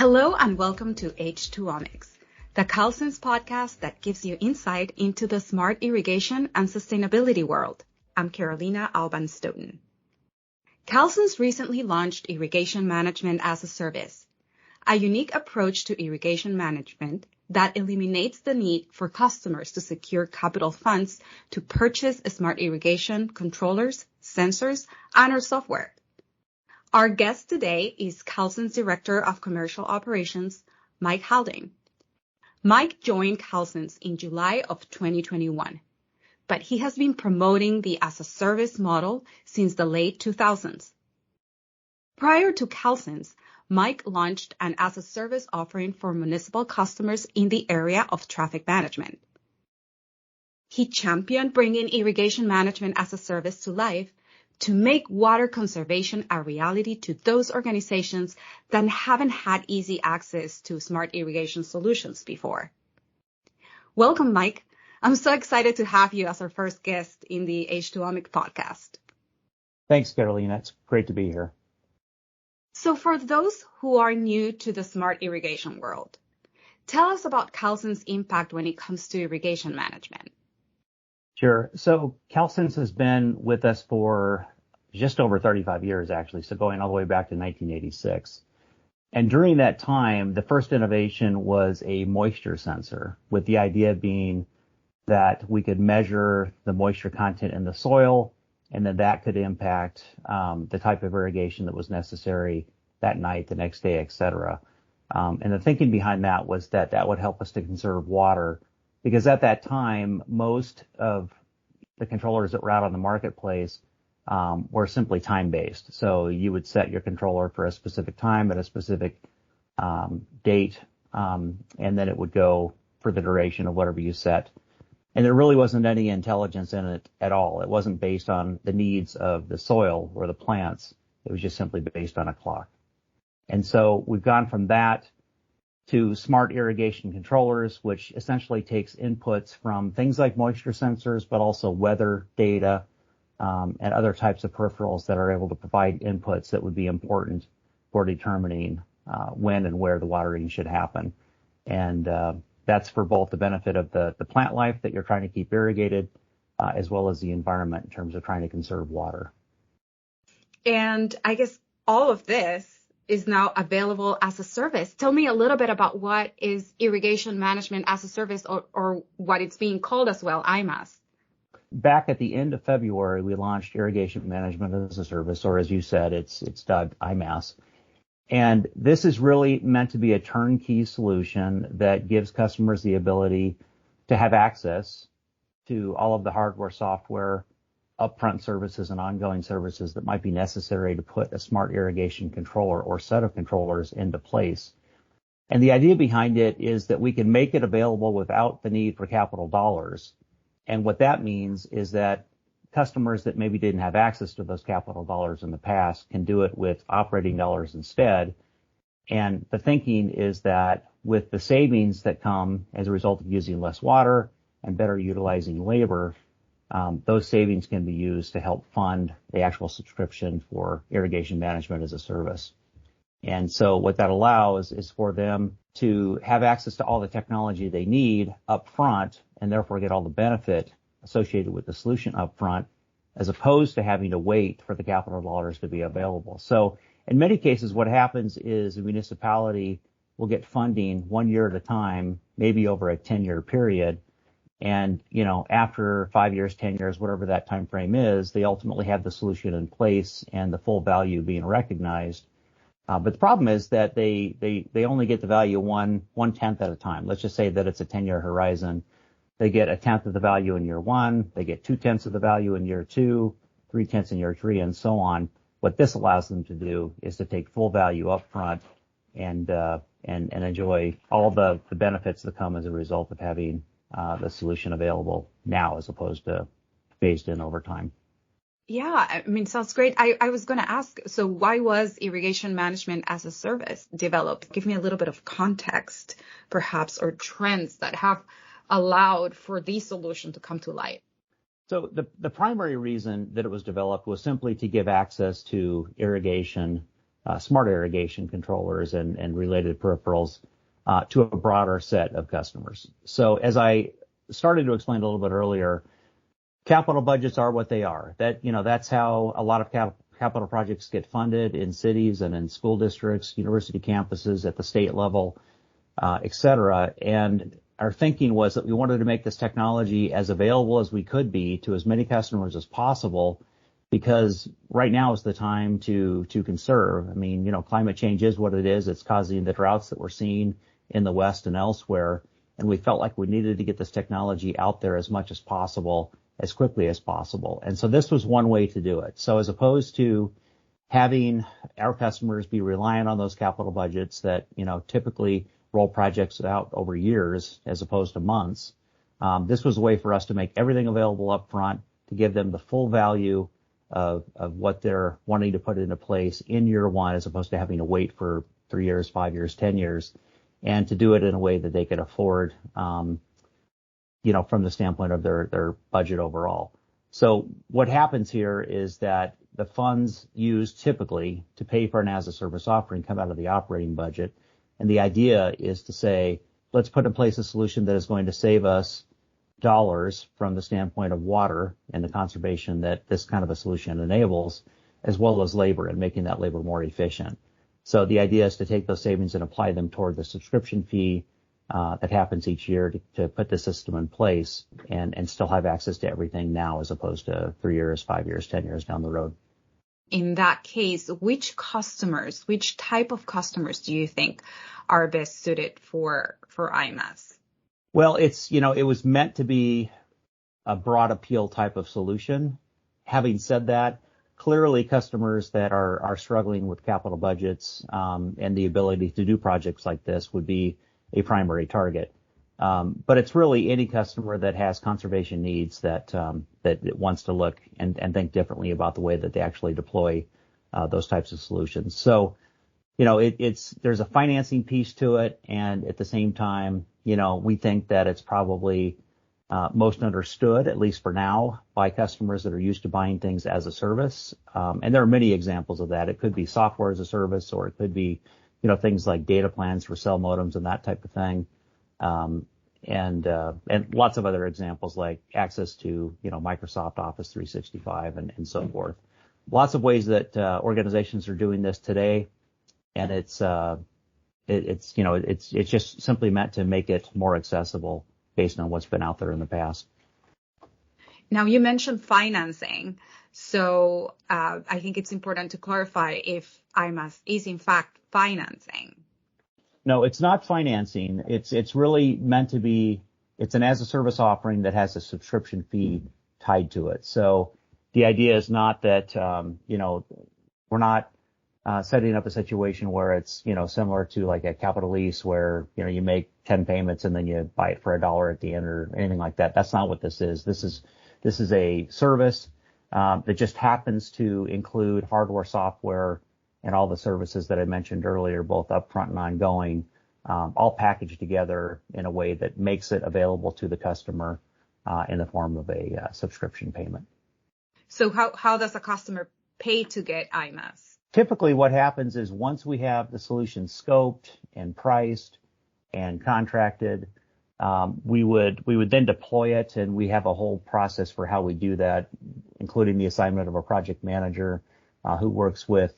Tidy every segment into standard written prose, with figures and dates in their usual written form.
Hello and welcome to H2OMICS, the Calsense podcast that gives you insight into the smart irrigation and sustainability world. I'm Carolina Alban-Stoughton. Calsense recently launched Irrigation Management as a Service, a unique approach to irrigation management that eliminates the need for customers to secure capital funds to purchase smart irrigation controllers, sensors, and our software. Our guest today is Calsense Director of Commercial Operations, Mike Haldane. Mike joined Calsense in July of 2021, but he has been promoting the as-a-service model since the late 2000s. Prior to Calsense, Mike launched an as-a-service offering for municipal customers in the area of traffic management. He championed bringing irrigation management as a service to life to make water conservation a reality to those organizations that haven't had easy access to smart irrigation solutions before. Welcome, Mike. I'm so excited to have you as our first guest in the H2OMIC podcast. Thanks, Carolina. It's great to be here. So for those who are new to the smart irrigation world, tell us about Calsense's impact when it comes to irrigation management. Sure. So Calsense has been with us for just over 35 years, actually, so going all the way back to 1986. And during that time, the first innovation was a moisture sensor, with the idea being that we could measure the moisture content in the soil, and then that could impact the type of irrigation that was necessary that night, the next day, et cetera. And the thinking behind that was that that would help us to conserve water, because at that time, most of the controllers that were out on the marketplace were simply time-based. So you would set your controller for a specific time at a specific date, and then it would go for the duration of whatever you set. And there really wasn't any intelligence in it at all. It wasn't based on the needs of the soil or the plants. It was just simply based on a clock. And so we've gone from that to smart irrigation controllers, which essentially takes inputs from things like moisture sensors, but also weather data, and other types of peripherals that are able to provide inputs that would be important for determining when and where the watering should happen. And that's for both the benefit of the plant life that you're trying to keep irrigated, as well as the environment in terms of trying to conserve water. And I guess all of this is now available as a service. Tell me a little bit about what is irrigation management as a service, or what it's being called as well, IMaaS. Back at the end of February, we launched Irrigation Management as a Service, or as you said, it's dubbed IMaaS. And this is really meant to be a turnkey solution that gives customers the ability to have access to all of the hardware, software, upfront services, and ongoing services that might be necessary to put a smart irrigation controller or set of controllers into place. And the idea behind it is that we can make it available without the need for capital dollars. And what that means is that customers that maybe didn't have access to those capital dollars in the past can do it with operating dollars instead. And the thinking is that with the savings that come as a result of using less water and better utilizing labor, those savings can be used to help fund the actual subscription for irrigation management as a service. And so what that allows is for them to have access to all the technology they need up front, and therefore get all the benefit associated with the solution up front, as opposed to having to wait for the capital dollars to be available. So in many cases, what happens is a municipality will get funding 1 year at a time, maybe over a 10-year period. And, after 5 years, 10 years, whatever that time frame is, they ultimately have the solution in place and the full value being recognized. But the problem is that they only get the value one-tenth at a time. Let's just say that it's a 10-year horizon. They get a tenth of the value in year one. They get 2/10 of the value in year two, 3/10 in year three, and so on. What this allows them to do is to take full value up front and enjoy all the benefits that come as a result of having the solution available now, as opposed to phased in over time. Yeah, sounds great. I was going to ask, so why was irrigation management as a service developed? Give me a little bit of context, perhaps, or trends that have allowed for this solution to come to light. So the primary reason that it was developed was simply to give access to irrigation smart irrigation controllers and related peripherals to a broader set of customers. So as I started to explain a little bit earlier, capital budgets are what they are. That's how a lot of capital projects get funded in cities and in school districts, university campuses, at the state level, et cetera. And our thinking was that we wanted to make this technology as available as we could be to as many customers as possible, because right now is the time to conserve. I mean, climate change is what it is. It's causing the droughts that we're seeing in the West and elsewhere. And we felt like we needed to get this technology out there as much as possible, as quickly as possible. And so this was one way to do it. So as opposed to having our customers be reliant on those capital budgets that, typically roll projects out over years as opposed to months, this was a way for us to make everything available up front, to give them the full value of what they're wanting to put into place in year one, as opposed to having to wait for 3 years, 5 years, 10 years, and to do it in a way that they could afford, from the standpoint of their budget overall. So what happens here is that the funds used typically to pay for an as-a-service offering come out of the operating budget. And the idea is to say, let's put in place a solution that is going to save us dollars from the standpoint of water and the conservation that this kind of a solution enables, as well as labor and making that labor more efficient. So the idea is to take those savings and apply them toward the subscription fee that happens each year to put the system in place and still have access to everything now, as opposed to 3 years, 5 years, 10 years down the road. In that case, which type of customers do you think are best suited for IMaaS? Well, it was meant to be a broad appeal type of solution. Having said that, clearly customers that are struggling with capital budgets and the ability to do projects like this would be a primary target. But it's really any customer that has conservation needs that wants to look and think differently about the way that they actually deploy those types of solutions. So, there's a financing piece to it, and at the same time, we think that it's probably most understood, at least for now, by customers that are used to buying things as a service. And there are many examples of that. It could be software as a service, or it could be, things like data plans for cell modems and that type of thing. And lots of other examples like access to, Microsoft Office 365 and so forth. Lots of ways that organizations are doing this today, and it's just simply meant to make it more accessible based on what's been out there in the past. Now, you mentioned financing, so I think it's important to clarify if IMaaS is in fact financing. No, it's not financing. It's really meant to be. It's an as-a-service offering that has a subscription fee tied to it. So the idea is not that we're not setting up a situation where it's similar to like a capital lease where you make 10 payments and then you buy it for $1 at the end or anything like that. That's not what this is. This is a service that just happens to include hardware, software, and all the services that I mentioned earlier, both upfront and ongoing, all packaged together in a way that makes it available to the customer in the form of a subscription payment. So how does a customer pay to get IMaaS? Typically what happens is once we have the solution scoped and priced and contracted, we would then deploy it, and we have a whole process for how we do that, including the assignment of a project manager who works with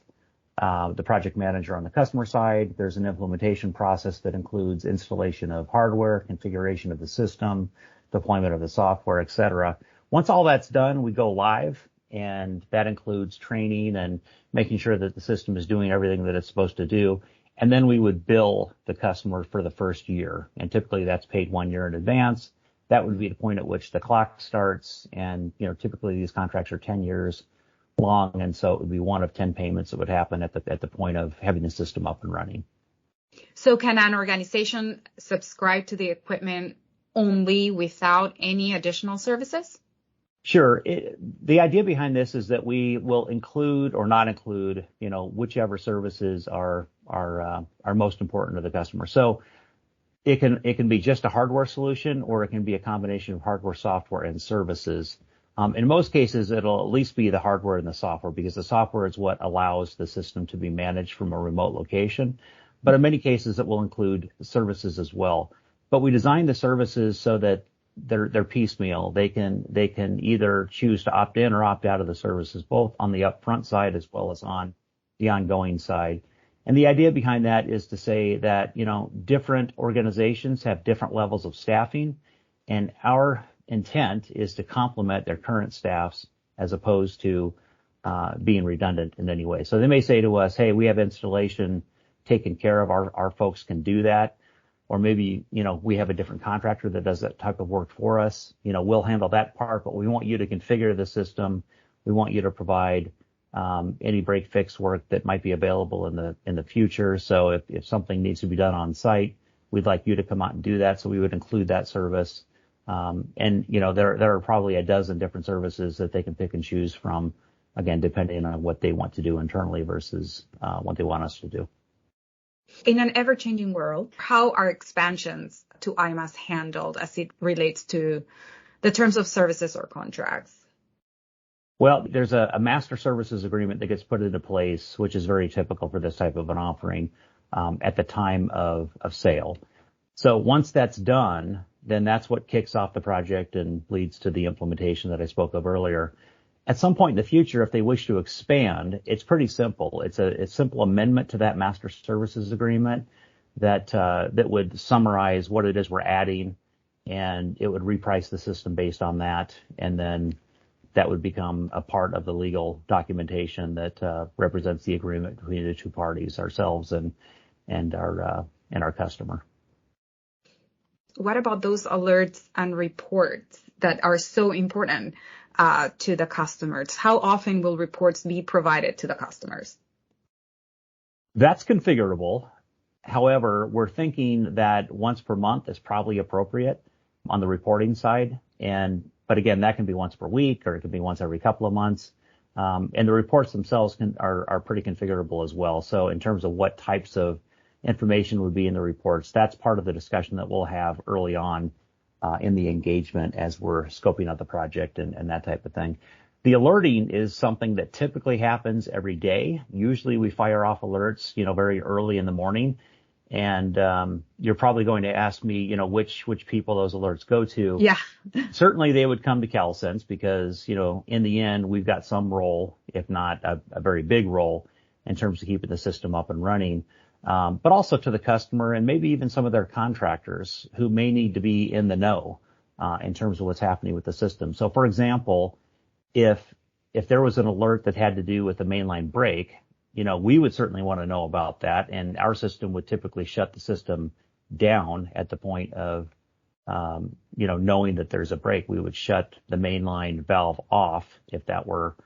the project manager on the customer side. There's an implementation process that includes installation of hardware, configuration of the system, deployment of the software, et cetera. Once all that's done, we go live, and that includes training and making sure that the system is doing everything that it's supposed to do. And then we would bill the customer for the first year, and typically that's paid 1 year in advance. That would be the point at which the clock starts, and typically these contracts are 10 years long, and so it would be one of 10 payments that would happen at the point of having the system up and running. So can an organization subscribe to the equipment only without any additional services? Sure. The idea behind this is that we will include or not include, whichever services are most important to the customer. So it can be just a hardware solution, or it can be a combination of hardware, software, and services. In most cases, it'll at least be the hardware and the software, because the software is what allows the system to be managed from a remote location. But in many cases, it will include services as well. But we design the services so that they're piecemeal. They can either choose to opt in or opt out of the services, both on the upfront side as well as on the ongoing side. And the idea behind that is to say that, different organizations have different levels of staffing, and our intent is to complement their current staffs as opposed to being redundant in any way. So they may say to us, hey, we have installation taken care of. Our folks can do that. Or maybe, we have a different contractor that does that type of work for us. We'll handle that part, but we want you to configure the system. We want you to provide any break fix work that might be available in the future. So if something needs to be done on site, we'd like you to come out and do that. So we would include that service. There are probably a dozen different services that they can pick and choose from, again, depending on what they want to do internally versus what they want us to do. In an ever-changing world, how are expansions to IMaaS handled as it relates to the terms of services or contracts? Well, there's a master services agreement that gets put into place, which is very typical for this type of an offering at the time of sale. So once that's done, then that's what kicks off the project and leads to the implementation that I spoke of earlier. At some point in the future, if they wish to expand, it's pretty simple. It's a simple amendment to that master services agreement that would summarize what it is we're adding, and it would reprice the system based on that, and then that would become a part of the legal documentation that represents the agreement between the two parties, ourselves and our customer. What about those alerts and reports that are so important to the customers? How often will reports be provided to the customers? That's configurable. However, we're thinking that once per month is probably appropriate on the reporting side. But again, that can be once per week, or it can be once every couple of months. And the reports themselves are pretty configurable as well. So in terms of what types of information would be in the reports, that's part of the discussion that we'll have early on in the engagement as we're scoping out the project and that type of thing. The alerting is something that typically happens every day. Usually we fire off alerts, very early in the morning. And you're probably going to ask me, which people those alerts go to. Yeah. Certainly they would come to Calsense because, in the end, we've got some role, if not a very big role, in terms of keeping the system up and running. But also to the customer and maybe even some of their contractors who may need to be in the know in terms of what's happening with the system. So, for example, if there was an alert that had to do with the mainline break, we would certainly want to know about that, and our system would typically shut the system down at the point of, knowing that there's a break. We would shut the mainline valve off if that were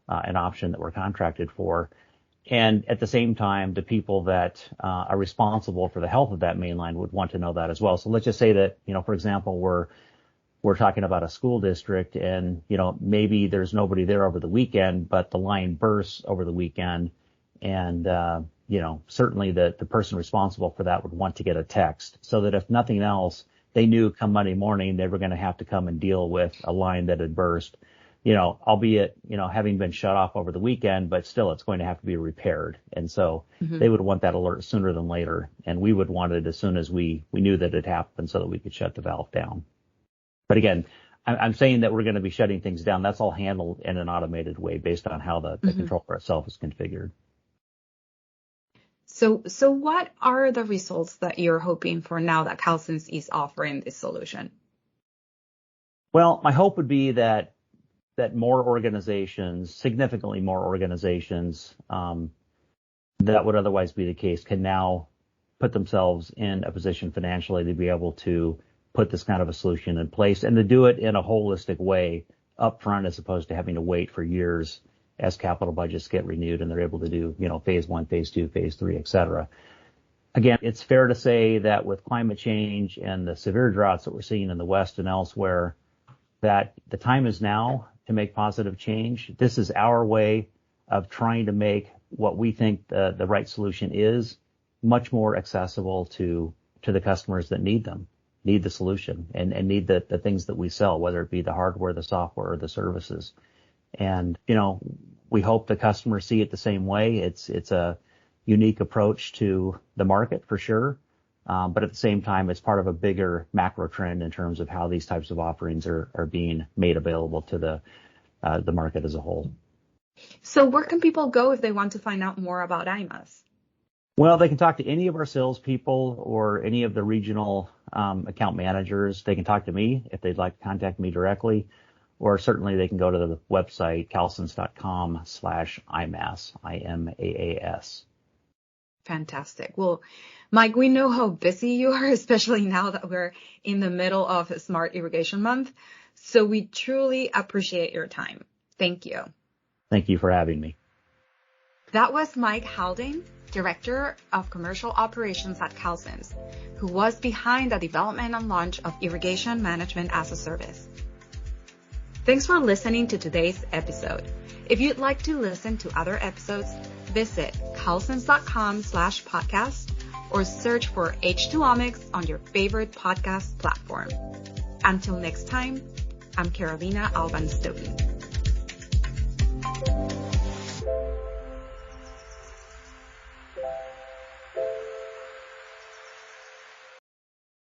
an option that we're contracted for. And at the same time, the people that are responsible for the health of that mainline would want to know that as well. So let's just say that, for example, we're talking about a school district and, maybe there's nobody there over the weekend, but the line bursts over the weekend. And, certainly the person responsible for that would want to get a text so that if nothing else, they knew come Monday morning they were going to have to come and deal with a line that had burst, albeit, having been shut off over the weekend, but still it's going to have to be repaired. And so they would want that alert sooner than later. And we would want it as soon as we knew that it happened so that we could shut the valve down. But again, I'm saying that we're going to be shutting things down. That's all handled in an automated way based on how the controller itself is configured. So what are the results that you're hoping for now that Calsense is offering this solution? Well, my hope would be that more organizations, significantly more organizations, that would otherwise be the case, can now put themselves in a position financially to be able to put this kind of a solution in place and to do it in a holistic way up front as opposed to having to wait for years as capital budgets get renewed and they're able to do, phase 1, phase 2, phase 3, et cetera. Again, it's fair to say that with climate change and the severe droughts that we're seeing in the West and elsewhere, that the time is now to make positive change. This is our way of trying to make what we think the right solution is much more accessible to the customers that need them. need the solution and need the things that we sell, whether it be the hardware, the software, or the services. And, we hope the customers see it the same way. It's a unique approach to the market for sure. But at the same time, it's part of a bigger macro trend in terms of how these types of offerings are being made available to the market as a whole. So where can people go if they want to find out more about IMaaS? Well, they can talk to any of our salespeople or any of the regional account managers. They can talk to me if they'd like to contact me directly, or certainly they can go to the website calsense.com/IMaaS, IMaaS. Fantastic. Well, Mike, we know how busy you are, especially now that we're in the middle of Smart Irrigation Month. So we truly appreciate your time. Thank you. Thank you for having me. That was Mike Haldane, Director of Commercial Operations at Calsense, who was behind the development and launch of Irrigation Management as a Service. Thanks for listening to today's episode. If you'd like to listen to other episodes, visit calsense.com/podcast or search for H2OMICS on your favorite podcast platform. Until next time, I'm Carolina Alban Stoughton.